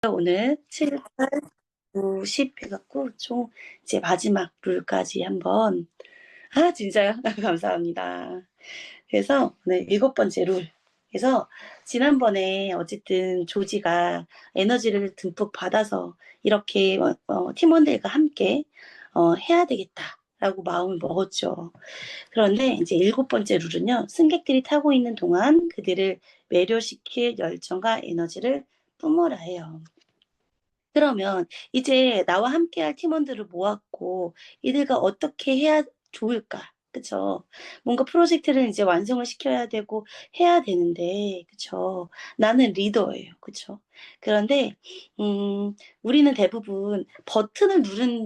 오늘 7, 8, 9, 10 해갖고 총 이제 마지막 룰까지 한번. 진짜요? 감사합니다. 그래서 오늘 7번째 룰. 그래서 지난번에 어쨌든 조지가 에너지를 듬뿍 받아서 이렇게 팀원들과 함께 해야 되겠다라고 마음을 먹었죠. 그런데 이제 7번째 룰은요. 승객들이 타고 있는 동안 그들을 매료시킬 열정과 에너지를 뿜어라 해요. 그러면 이제 나와 함께할 팀원들을 모았고 이들과 어떻게 해야 좋을까? 그쵸? 뭔가 프로젝트를 이제 완성을 시켜야 되고 해야 되는데, 그쵸? 나는 리더예요. 그쵸? 그런데, 우리는 대부분 버튼을 누르는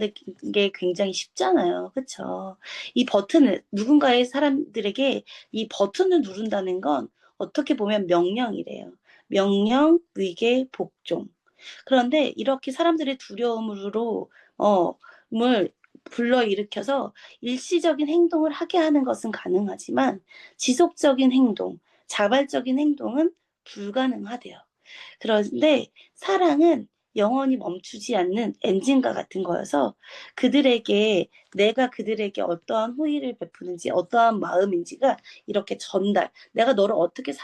게 굉장히 쉽잖아요. 그쵸? 이 버튼을, 누군가의 사람들에게 이 버튼을 누른다는 건 어떻게 보면 명령이래요. 명령, 위계, 복종. 그런데 이렇게 사람들의 두려움으로 을 불러일으켜서 일시적인 행동을 하게 하는 것은 가능하지만 지속적인 행동, 자발적인 행동은 불가능하대요. 그런데 사랑은 영원히 멈추지 않는 엔진과 같은 거여서 그들에게 내가 그들에게 어떠한 호의를 베푸는지 어떠한 마음인지가 이렇게 내가 너를 어떻게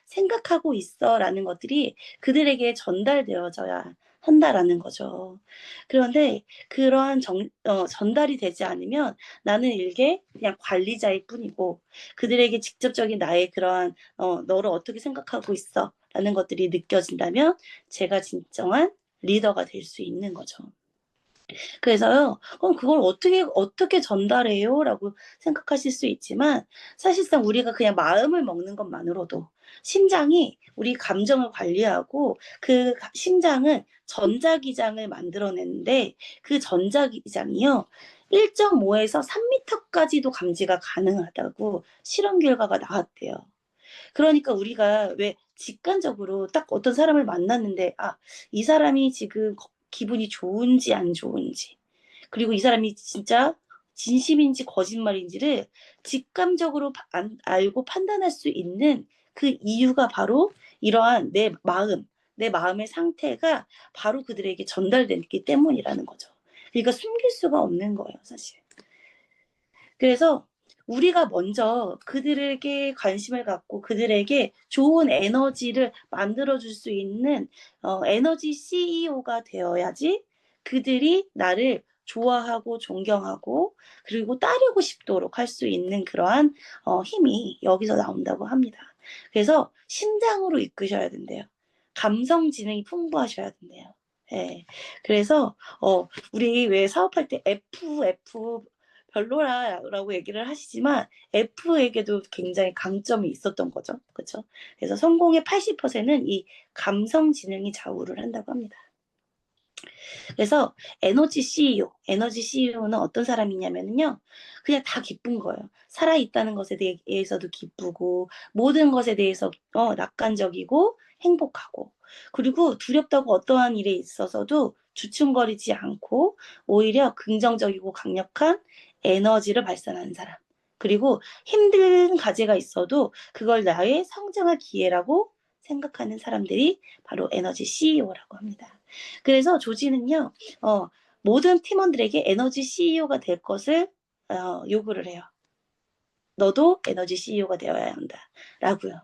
생각하고 있어라는 것들이 그들에게 전달되어져야 한다라는 거죠. 그런데 그러한 전달이 되지 않으면 나는 일개 그냥 관리자일 뿐이고 그들에게 직접적인 나의 그러한 너를 어떻게 생각하고 있어 라는 것들이 느껴진다면 제가 진정한 리더가 될 수 있는 거죠. 그래서요, 그럼 그걸 어떻게 전달해요? 라고 생각하실 수 있지만, 사실상 우리가 그냥 마음을 먹는 것만으로도 심장이 우리 감정을 관리하고 그 심장은 전자기장을 만들어내는데 그 전자기장이요, 1.5에서 3m까지도 감지가 가능하다고 실험 결과가 나왔대요. 그러니까 우리가 왜 직관적으로 딱 어떤 사람을 만났는데, 이 사람이 지금 기분이 좋은지 안 좋은지, 그리고 이 사람이 진짜 진심인지 거짓말인지를 직감적으로 알고 판단할 수 있는 그 이유가 바로 이러한 내 마음의 상태가 바로 그들에게 전달됐기 때문이라는 거죠. 그러니까 숨길 수가 없는 거예요, 사실. 그래서 우리가 먼저 그들에게 관심을 갖고 그들에게 좋은 에너지를 만들어줄 수 있는 에너지 CEO가 되어야지 그들이 나를 좋아하고 존경하고 그리고 따르고 싶도록 할 수 있는 그러한 힘이 여기서 나온다고 합니다. 그래서 심장으로 이끄셔야 된대요. 감성 지능이 풍부하셔야 된대요. 네. 그래서 우리 왜 사업할 때 FF 별로라고 얘기를 하시지만 F에게도 굉장히 강점이 있었던 거죠. 그렇죠? 그래서 성공의 80%는 이 감성 지능이 좌우를 한다고 합니다. 그래서 에너지 CEO는 어떤 사람이냐면요. 그냥 다 기쁜 거예요. 살아있다는 것에 대해서도 기쁘고 모든 것에 대해서 낙관적이고 행복하고 그리고 두렵다고 어떠한 일에 있어서도 주춤거리지 않고 오히려 긍정적이고 강력한 에너지를 발산하는 사람. 그리고 힘든 과제가 있어도 그걸 나의 성장할 기회라고 생각하는 사람들이 바로 에너지 CEO라고 합니다. 그래서 조지는요, 모든 팀원들에게 에너지 CEO가 될 것을 요구를 해요. 너도 에너지 CEO가 되어야 한다. 라고요.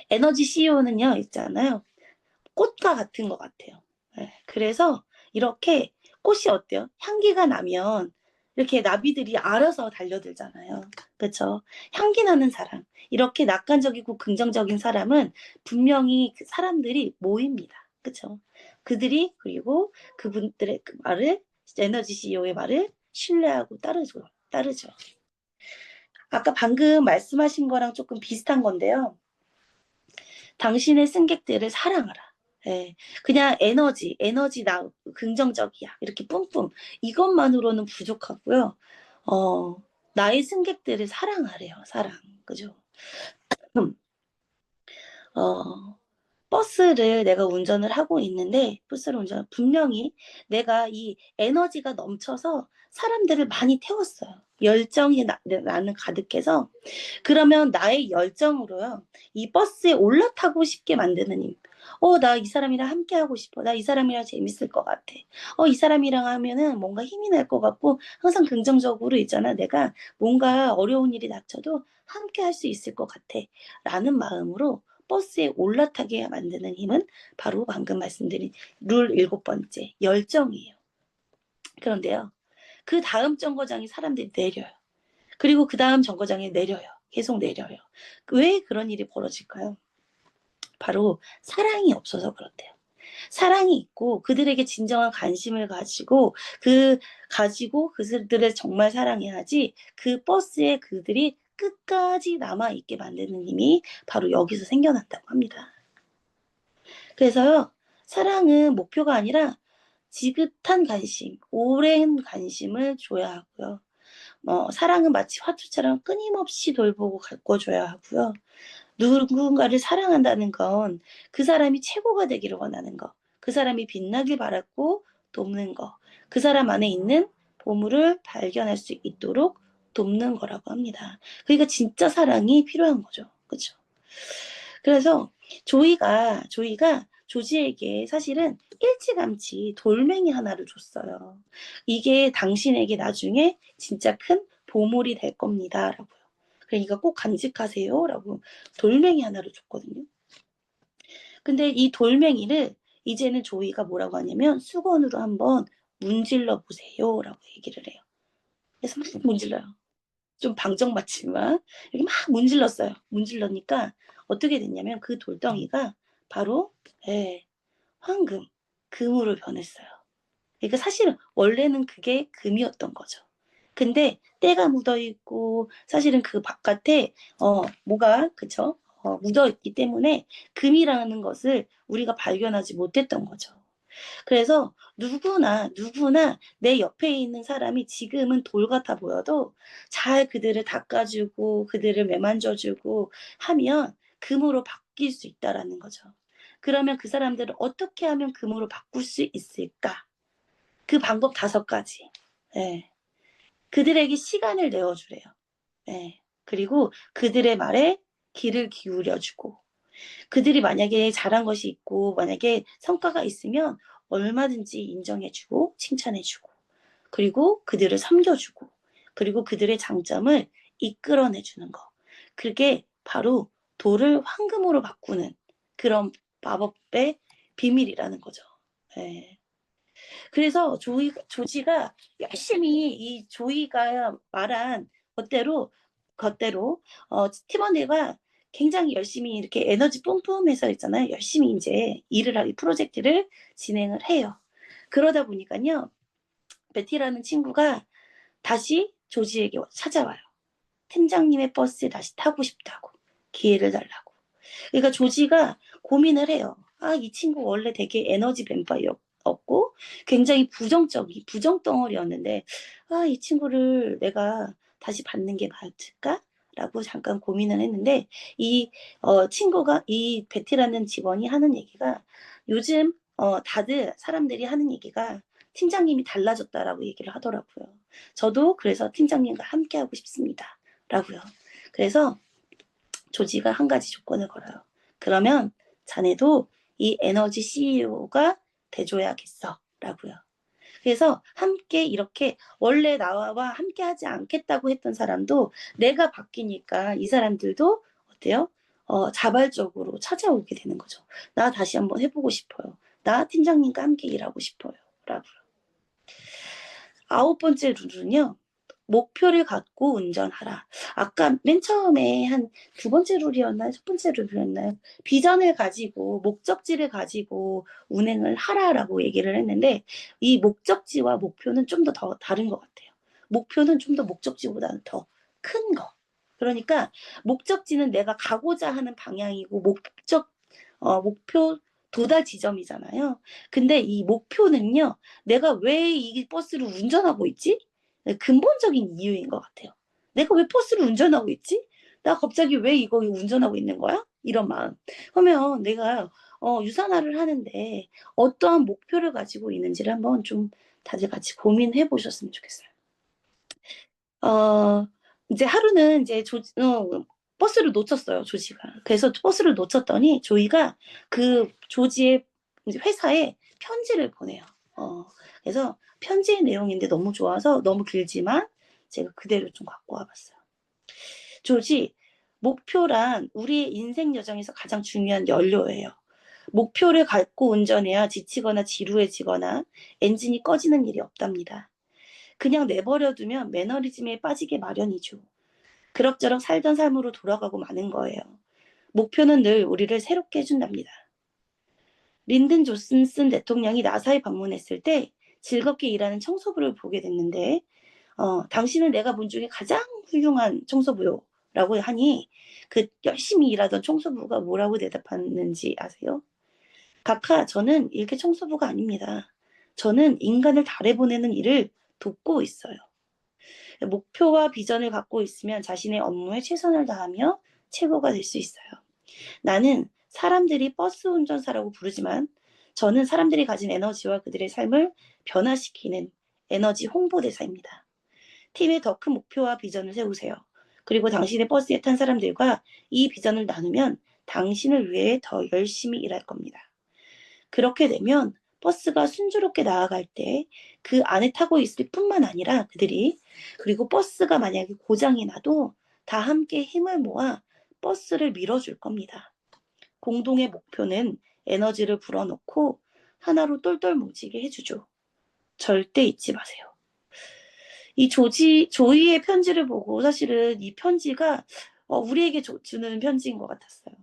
에너지 CEO는요, 있잖아요. 꽃과 같은 것 같아요. 네, 그래서 이렇게 꽃이 어때요? 향기가 나면 이렇게 나비들이 알아서 달려들잖아요. 그렇죠? 향기 나는 사람, 이렇게 낙관적이고 긍정적인 사람은 분명히 그 사람들이 모입니다. 그렇죠? 그리고 그분들의 그 말을 에너지 CEO의 말을 신뢰하고 따르죠. 아까 방금 말씀하신 거랑 조금 비슷한 건데요. 당신의 승객들을 사랑하라. 예, 그냥 에너지 긍정적이야. 이렇게 뿜뿜. 이것만으로는 부족하고요. 나의 승객들을 사랑하래요. 사랑. 그죠? 어, 버스를 내가 운전을 하고 있는데, 분명히 내가 이 에너지가 넘쳐서 사람들을 많이 태웠어요. 열정이 나는 가득해서. 그러면 나의 열정으로요, 이 버스에 올라타고 싶게 만드는 힘. 나 이 사람이랑 함께 하고 싶어. 나 이 사람이랑 재밌을 것 같아. 이 사람이랑 하면은 뭔가 힘이 날 것 같고, 항상 긍정적으로 있잖아. 내가 뭔가 어려운 일이 닥쳐도 함께 할 수 있을 것 같아. 라는 마음으로 버스에 올라타게 만드는 힘은 바로 방금 말씀드린 룰 7번째, 열정이에요. 그런데요, 그 다음 정거장에 사람들이 내려요. 그리고 그 다음 정거장에 내려요. 계속 내려요. 왜 그런 일이 벌어질까요? 바로 사랑이 없어서 그렇대요. 사랑이 있고 그들에게 진정한 관심을 가지고 그들을 정말 사랑해야지 그 버스에 그들이 끝까지 남아있게 만드는 힘이 바로 여기서 생겨난다고 합니다. 그래서요, 사랑은 목표가 아니라 지긋한 관심, 오랜 관심을 줘야 하고요. 사랑은 마치 화투처럼 끊임없이 돌보고 가꿔줘야 하고요. 누군가를 사랑한다는 건 그 사람이 최고가 되기를 원하는 거, 그 사람이 빛나길 바랐고 돕는 거, 그 사람 안에 있는 보물을 발견할 수 있도록 돕는 거라고 합니다. 그러니까 진짜 사랑이 필요한 거죠. 그렇죠? 그래서 조이가 조지에게 사실은 일찌감치 돌멩이 하나를 줬어요. 이게 당신에게 나중에 진짜 큰 보물이 될 겁니다. 라고요. 그러니까 꼭 간직하세요. 라고 돌멩이 하나를 줬거든요. 근데 이 돌멩이를 이제는 조이가 뭐라고 하냐면 수건으로 한번 문질러 보세요. 라고 얘기를 해요. 그래서 막 문질러요. 좀 방정맞지만 이렇게 막 문질렀어요. 문질러니까 어떻게 됐냐면 그 돌덩이가 바로 황금, 금으로 변했어요. 그러니까 사실은 원래는 그게 금이었던 거죠. 근데 때가 묻어 있고 사실은 그 바깥에 뭐가 그쵸? 묻어 있기 때문에 금이라는 것을 우리가 발견하지 못했던 거죠. 그래서 누구나 내 옆에 있는 사람이 지금은 돌 같아 보여도 잘 그들을 닦아주고 그들을 매만져주고 하면 금으로 바뀔 수 있다라는 거죠. 그러면 그 사람들을 어떻게 하면 금으로 바꿀 수 있을까? 그 방법 5가지. 예. 그들에게 시간을 내어주래요. 예. 그리고 그들의 말에 귀를 기울여주고 그들이 만약에 잘한 것이 있고 만약에 성과가 있으면 얼마든지 인정해주고 칭찬해주고 그리고 그들을 섬겨주고 그리고 그들의 장점을 이끌어내주는 거. 그게 바로 돌을 황금으로 바꾸는 그런 마법의 비밀이라는 거죠. 예. 그래서 조지가 열심히 이 조이가 말한 것대로 팀원들과 굉장히 열심히 이렇게 에너지 뿜뿜해서 있잖아요. 열심히 이제 이 프로젝트를 진행을 해요. 그러다 보니까요, 베티라는 친구가 다시 조지에게 찾아와요. 팀장님의 버스에 다시 타고 싶다고 기회를 달라고. 그러니까 조지가 고민을 해요. 이 친구 원래 되게 에너지 뱀파이어였고 굉장히 부정덩어리였는데 이 친구를 내가 다시 받는 게 맞을까? 라고 잠깐 고민을 했는데 이 베티라는 직원이 하는 얘기가 요즘 다들 사람들이 하는 얘기가 팀장님이 달라졌다라고 얘기를 하더라고요. 저도 그래서 팀장님과 함께 하고 싶습니다. 라고요. 그래서 조지가 한 가지 조건을 걸어요. 그러면 자네도 이 에너지 CEO가 돼줘야겠어. 라고요. 그래서 함께 이렇게 원래 나와 함께 하지 않겠다고 했던 사람도 내가 바뀌니까 이 사람들도 어때요? 자발적으로 찾아오게 되는 거죠. 나 다시 한번 해보고 싶어요. 나 팀장님과 함께 일하고 싶어요. 라고요. 9번째 룰은요. 목표를 갖고 운전하라. 아까 맨 처음에 한 2번째 룰이었나요? 1번째 룰이었나요? 비전을 가지고 목적지를 가지고 운행을 하라라고 얘기를 했는데 이 목적지와 목표는 좀 더 다른 것 같아요. 목표는 좀 더 목적지보다는 더 큰 거. 그러니까 목적지는 내가 가고자 하는 방향이고 목표 도달 지점이잖아요. 근데 이 목표는요. 내가 왜 이 버스를 운전하고 있지? 근본적인 이유인 것 같아요. 내가 왜 버스를 운전하고 있지? 나 갑자기 왜 이거 운전하고 있는 거야? 이런 마음. 그러면 내가 유산화를 하는데 어떠한 목표를 가지고 있는지를 한번 좀 다들 같이 고민해 보셨으면 좋겠어요. 어, 이제 하루는 이제 버스를 놓쳤어요, 조지가. 그래서 버스를 놓쳤더니 조이가 그 조지의 회사에 편지를 보내요. 그래서 편지의 내용인데 너무 좋아서 너무 길지만 제가 그대로 좀 갖고 와봤어요. 조지, 목표란 우리의 인생 여정에서 가장 중요한 연료예요. 목표를 갖고 운전해야 지치거나 지루해지거나 엔진이 꺼지는 일이 없답니다. 그냥 내버려두면 매너리즘에 빠지게 마련이죠. 그럭저럭 살던 삶으로 돌아가고 마는 거예요. 목표는 늘 우리를 새롭게 해준답니다. 린든 존슨 대통령이 나사에 방문했을 때 즐겁게 일하는 청소부를 보게 됐는데 당신은 내가 본 중에 가장 훌륭한 청소부요. 라고 하니 그 열심히 일하던 청소부가 뭐라고 대답하는지 아세요? 각하, 저는 일개 청소부가 아닙니다. 저는 인간을 달에 보내는 일을 돕고 있어요. 목표와 비전을 갖고 있으면 자신의 업무에 최선을 다하며 최고가 될 수 있어요. 나는 사람들이 버스 운전사라고 부르지만 저는 사람들이 가진 에너지와 그들의 삶을 변화시키는 에너지 홍보대사입니다. 팀에 더 큰 목표와 비전을 세우세요. 그리고 당신의 버스에 탄 사람들과 이 비전을 나누면 당신을 위해 더 열심히 일할 겁니다. 그렇게 되면 버스가 순조롭게 나아갈 때 그 안에 타고 있을 뿐만 아니라 그들이 그리고 버스가 만약에 고장이 나도 다 함께 힘을 모아 버스를 밀어줄 겁니다. 공동의 목표는 에너지를 불어넣고 하나로 똘똘 뭉치게 해주죠. 절대 잊지 마세요. 이 조이의 편지를 보고 사실은 이 편지가 우리에게 주는 편지인 것 같았어요.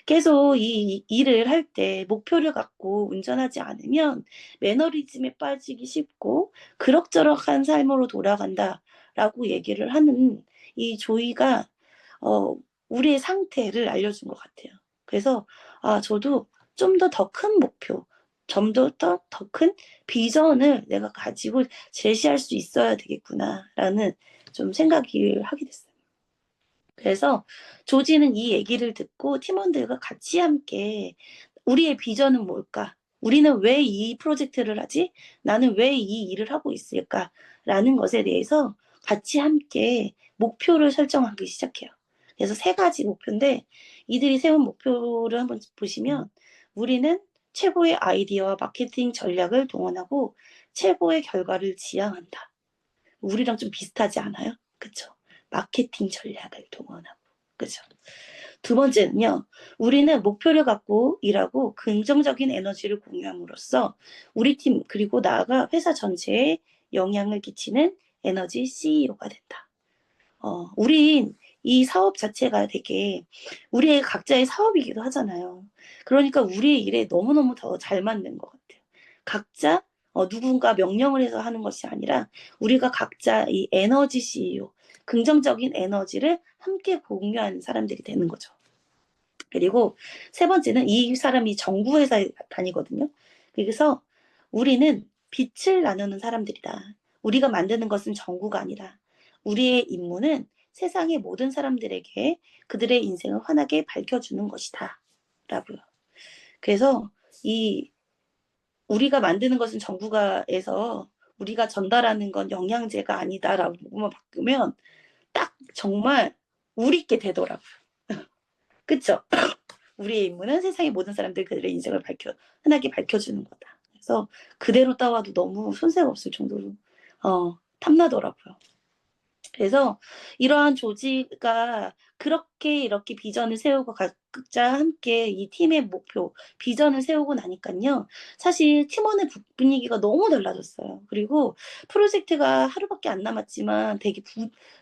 계속 이 일을 할 때 목표를 갖고 운전하지 않으면 매너리즘에 빠지기 쉽고 그럭저럭한 삶으로 돌아간다라고 얘기를 하는 이 조이가 우리의 상태를 알려준 것 같아요. 그래서 저도 좀 더 큰 목표, 좀 더 큰 비전을 내가 가지고 제시할 수 있어야 되겠구나라는 좀 생각을 하게 됐어요. 그래서 조지는 이 얘기를 듣고 팀원들과 같이 함께 우리의 비전은 뭘까? 우리는 왜 이 프로젝트를 하지? 나는 왜 이 일을 하고 있을까? 라는 것에 대해서 같이 함께 목표를 설정하기 시작해요. 그래서 3가지 목표인데 이들이 세운 목표를 한번 보시면 우리는 최고의 아이디어와 마케팅 전략을 동원하고 최고의 결과를 지향한다. 우리랑 좀 비슷하지 않아요? 그쵸? 마케팅 전략을 동원하고. 그죠? 2번째는요. 우리는 목표를 갖고 일하고 긍정적인 에너지를 공유함으로써 우리 팀 그리고 나아가 회사 전체에 영향을 끼치는 에너지 CEO가 된다. 우린 이 사업 자체가 되게 우리의 각자의 사업이기도 하잖아요. 그러니까 우리의 일에 너무너무 더 잘 맞는 것 같아요. 각자 누군가 명령을 해서 하는 것이 아니라 우리가 각자 이 에너지 CEO, 긍정적인 에너지를 함께 공유하는 사람들이 되는 거죠. 그리고 3번째는 이 사람이 정부회사에 다니거든요. 그래서 우리는 빛을 나누는 사람들이다. 우리가 만드는 것은 정부가 아니라 우리의 임무는 세상의 모든 사람들에게 그들의 인생을 환하게 밝혀주는 것이다. 라고요. 그래서 이 우리가 만드는 것은 정부가에서 우리가 전달하는 건 영양제가 아니다라고만 바꾸면 딱 정말 우리께 되더라고요. 그쵸? 우리의 임무는 세상의 모든 사람들 그들의 인생을 흔하게 밝혀주는 거다. 그래서 그대로 따와도 너무 손색 없을 정도로 탐나더라고요. 그래서 이러한 조지가 그렇게 이렇게 비전을 세우고 각자 함께 이 팀의 목표, 비전을 세우고 나니까요. 사실 팀원의 분위기가 너무 달라졌어요. 그리고 프로젝트가 하루밖에 안 남았지만 되게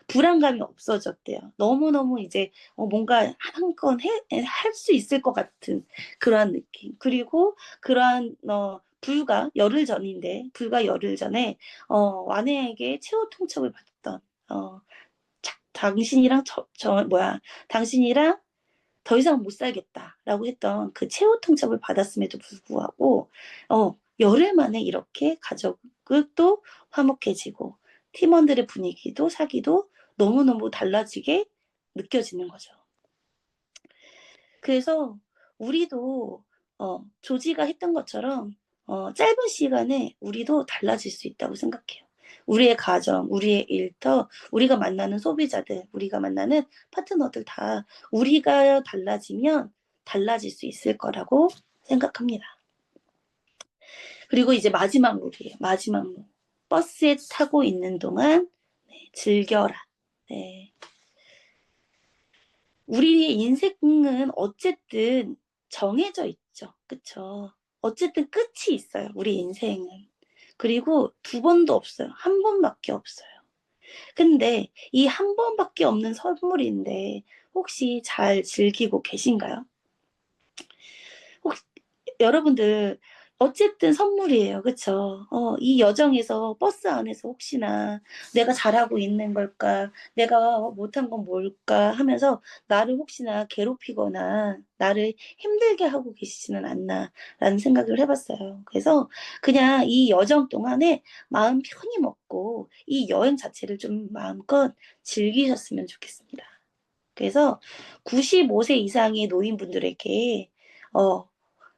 불안감이 없어졌대요. 너무너무 이제 뭔가 한 건 할 수 있을 것 같은 그러한 느낌. 그리고 그러한 불과 열흘 전에 아내에게 최후 통첩을 받았던 당신이랑 당신이랑 더 이상 못 살겠다라고 했던 그 최후 통첩을 받았음에도 불구하고 열흘 만에 이렇게 가족을 또 화목해지고 팀원들의 분위기도 사기도 너무너무 달라지게 느껴지는 거죠. 그래서 우리도 조지가 했던 것처럼 짧은 시간에 우리도 달라질 수 있다고 생각해요. 우리의 가정, 우리의 일터, 우리가 만나는 소비자들, 우리가 만나는 파트너들 다 우리가 달라지면 달라질 수 있을 거라고 생각합니다. 그리고 이제 마지막 룰이에요. 마지막 룰. 버스에 타고 있는 동안 즐겨라. 네. 우리의 인생은 어쨌든 정해져 있죠. 그쵸? 어쨌든 끝이 있어요. 우리 인생은. 그리고 두 번도 없어요. 한 번밖에 없어요. 근데 이 한 번밖에 없는 선물인데 혹시 잘 즐기고 계신가요? 혹시 여러분들 어쨌든 선물이에요. 그쵸? 이 여정에서 버스 안에서 혹시나 내가 잘하고 있는 걸까? 내가 못한 건 뭘까? 하면서 나를 혹시나 괴롭히거나 나를 힘들게 하고 계시지는 않나라는 생각을 해봤어요. 그래서 그냥 이 여정 동안에 마음 편히 먹고 이 여행 자체를 좀 마음껏 즐기셨으면 좋겠습니다. 그래서 95세 이상의 노인분들에게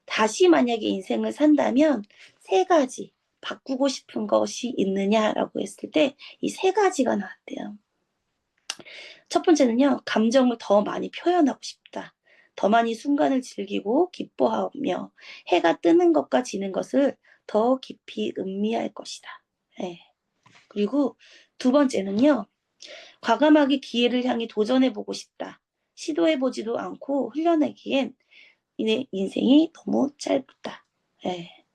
다시 만약에 인생을 산다면 세 가지 바꾸고 싶은 것이 있느냐라고 했을 때 이 세 가지가 나왔대요. 첫 번째는요, 감정을 더 많이 표현하고 싶다. 더 많이 순간을 즐기고 기뻐하며 해가 뜨는 것과 지는 것을 더 깊이 음미할 것이다. 네. 그리고 두 번째는요, 과감하게 기회를 향해 도전해보고 싶다. 시도해보지도 않고 흘려내기엔 인생이 너무 짧다. 네.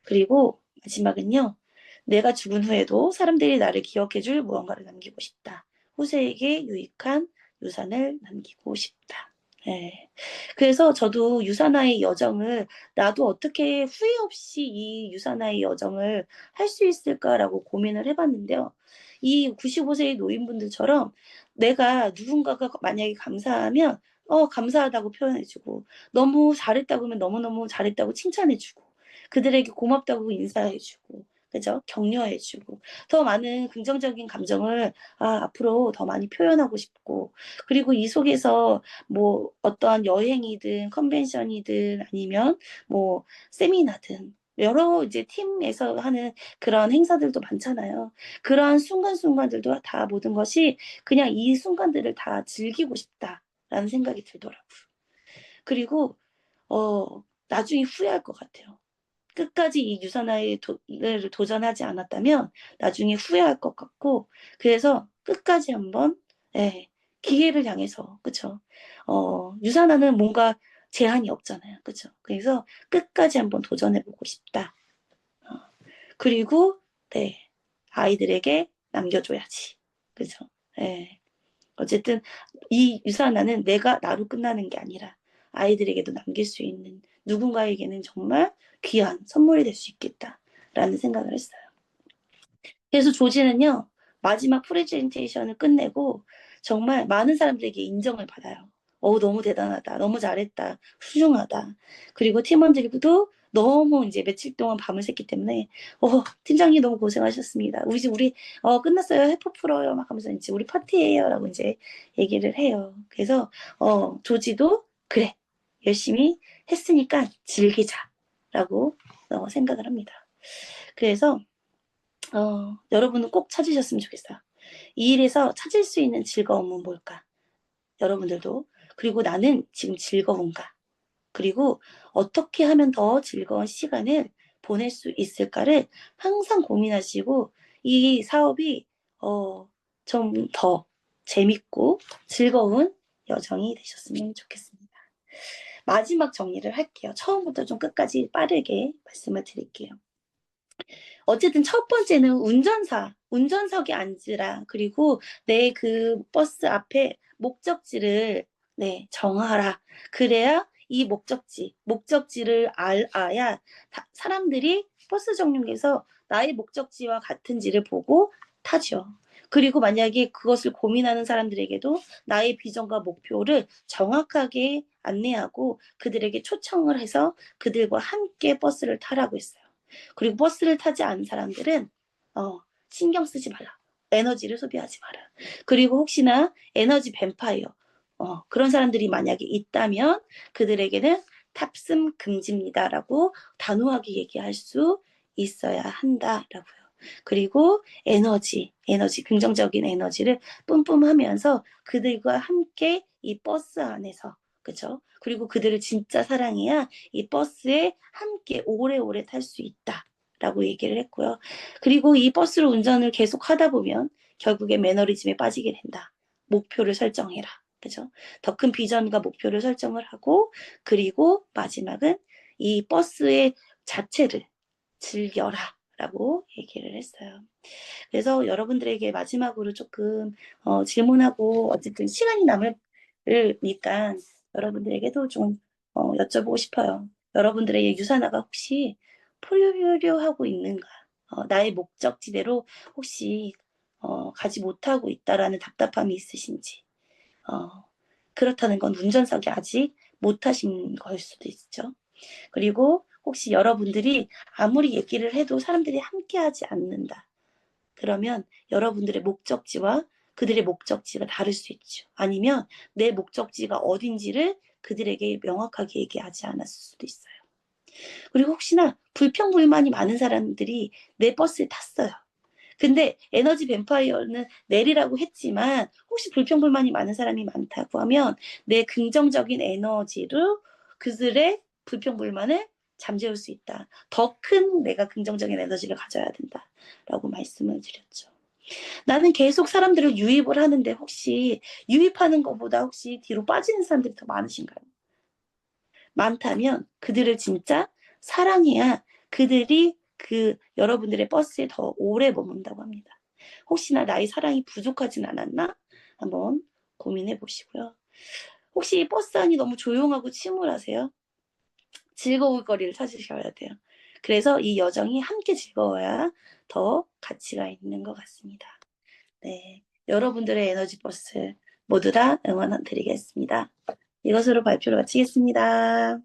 그리고 마지막은요. 내가 죽은 후에도 사람들이 나를 기억해줄 무언가를 남기고 싶다. 후세에게 유익한 유산을 남기고 싶다. 네. 그래서 저도 유산화의 여정을 나도 어떻게 후회 없이 이 유산화의 여정을 할 수 있을까라고 고민을 해봤는데요. 이 95세의 노인분들처럼 내가 누군가가 만약에 감사하면 감사하다고 표현해주고 너무 잘했다고 하면 너무너무 잘했다고 칭찬해주고 그들에게 고맙다고 인사해주고 그죠? 격려해주고 더 많은 긍정적인 감정을 앞으로 더 많이 표현하고 싶고 그리고 이 속에서 뭐 어떠한 여행이든 컨벤션이든 아니면 뭐 세미나든 여러 이제 팀에서 하는 그런 행사들도 많잖아요. 그러한 순간순간들도 다 모든 것이 그냥 이 순간들을 다 즐기고 싶다라는 생각이 들더라고요. 그리고 나중에 후회할 것 같아요. 끝까지 이 유산화에 도전하지 않았다면 나중에 후회할 것 같고 그래서 끝까지 한번 예, 기회를 향해서 그쵸? 유산화는 뭔가 제한이 없잖아요. 그쵸? 그래서 끝까지 한번 도전해보고 싶다. 그리고 네, 아이들에게 남겨줘야지. 그죠? 예. 어쨌든 이 유산화는 내가 나로 끝나는 게 아니라 아이들에게도 남길 수 있는 누군가에게는 정말 귀한 선물이 될 수 있겠다라는 생각을 했어요. 그래서 조지는요. 마지막 프레젠테이션을 끝내고 정말 많은 사람들에게 인정을 받아요. 너무 대단하다. 너무 잘했다. 훌륭하다. 그리고 팀원들도 너무 이제 며칠 동안 밤을 샜기 때문에 팀장님 너무 고생하셨습니다. 우리 끝났어요. 해퍼 풀어요. 막 하면서 이제 우리 파티예요라고 이제 얘기를 해요. 그래서 조지도 그래. 열심히 했으니까 즐기자라고 생각을 합니다. 그래서 여러분은 꼭 찾으셨으면 좋겠어요. 이 일에서 찾을 수 있는 즐거움은 뭘까? 여러분들도. 그리고 나는 지금 즐거운가? 그리고 어떻게 하면 더 즐거운 시간을 보낼 수 있을까를 항상 고민하시고 이 사업이 좀 더 재밌고 즐거운 여정이 되셨으면 좋겠습니다. 마지막 정리를 할게요. 처음부터 좀 끝까지 빠르게 말씀을 드릴게요. 어쨌든 첫 번째는 운전석에 앉으라. 그리고 내 그 버스 앞에 목적지를 정하라. 그래야 이 목적지를 알아야 사람들이 버스 정류장에서 나의 목적지와 같은지를 보고 타죠. 그리고 만약에 그것을 고민하는 사람들에게도 나의 비전과 목표를 정확하게 안내하고 그들에게 초청을 해서 그들과 함께 버스를 타라고 했어요. 그리고 버스를 타지 않은 사람들은 신경 쓰지 말라. 에너지를 소비하지 마라. 그리고 혹시나 에너지 뱀파이어 그런 사람들이 만약에 있다면 그들에게는 탑승 금지입니다라고 단호하게 얘기할 수 있어야 한다라고요. 그리고 에너지, 긍정적인 에너지를 뿜뿜하면서 그들과 함께 이 버스 안에서, 그죠? 그리고 그들을 진짜 사랑해야 이 버스에 함께 오래오래 탈 수 있다라고 얘기를 했고요. 그리고 이 버스를 운전을 계속 하다 보면 결국에 매너리즘에 빠지게 된다. 목표를 설정해라. 그죠? 더 큰 비전과 목표를 설정을 하고, 그리고 마지막은 이 버스의 자체를 즐겨라 라고 얘기를 했어요. 그래서 여러분들에게 마지막으로 조금 질문하고, 어쨌든 시간이 남으니까 여러분들에게도 좀 여쭤보고 싶어요. 여러분들의 유산화가 혹시 포효하고 있는가? 나의 목적지대로 혹시 가지 못하고 있다라는 답답함이 있으신지. 그렇다는 건 운전석에 아직 못하신 걸 수도 있죠. 그리고 혹시 여러분들이 아무리 얘기를 해도 사람들이 함께하지 않는다. 그러면 여러분들의 목적지와 그들의 목적지가 다를 수 있죠. 아니면 내 목적지가 어딘지를 그들에게 명확하게 얘기하지 않았을 수도 있어요. 그리고 혹시나 불평불만이 많은 사람들이 내 버스에 탔어요. 근데 에너지 뱀파이어는 내리라고 했지만 혹시 불평불만이 많은 사람이 많다고 하면 내 긍정적인 에너지로 그들의 불평불만을 잠재울 수 있다. 더 큰 내가 긍정적인 에너지를 가져야 된다라고 말씀을 드렸죠. 나는 계속 사람들을 유입을 하는데 혹시 유입하는 것보다 혹시 뒤로 빠지는 사람들이 더 많으신가요? 많다면 그들을 진짜 사랑해야 그들이 여러분들의 버스에 더 오래 머문다고 합니다. 혹시나 나의 사랑이 부족하진 않았나? 한번 고민해 보시고요. 혹시 버스 안이 너무 조용하고 침울하세요? 즐거울 거리를 찾으셔야 돼요. 그래서 이 여정이 함께 즐거워야 더 가치가 있는 것 같습니다. 네, 여러분들의 에너지 버스 모두 다 응원 드리겠습니다. 이것으로 발표를 마치겠습니다.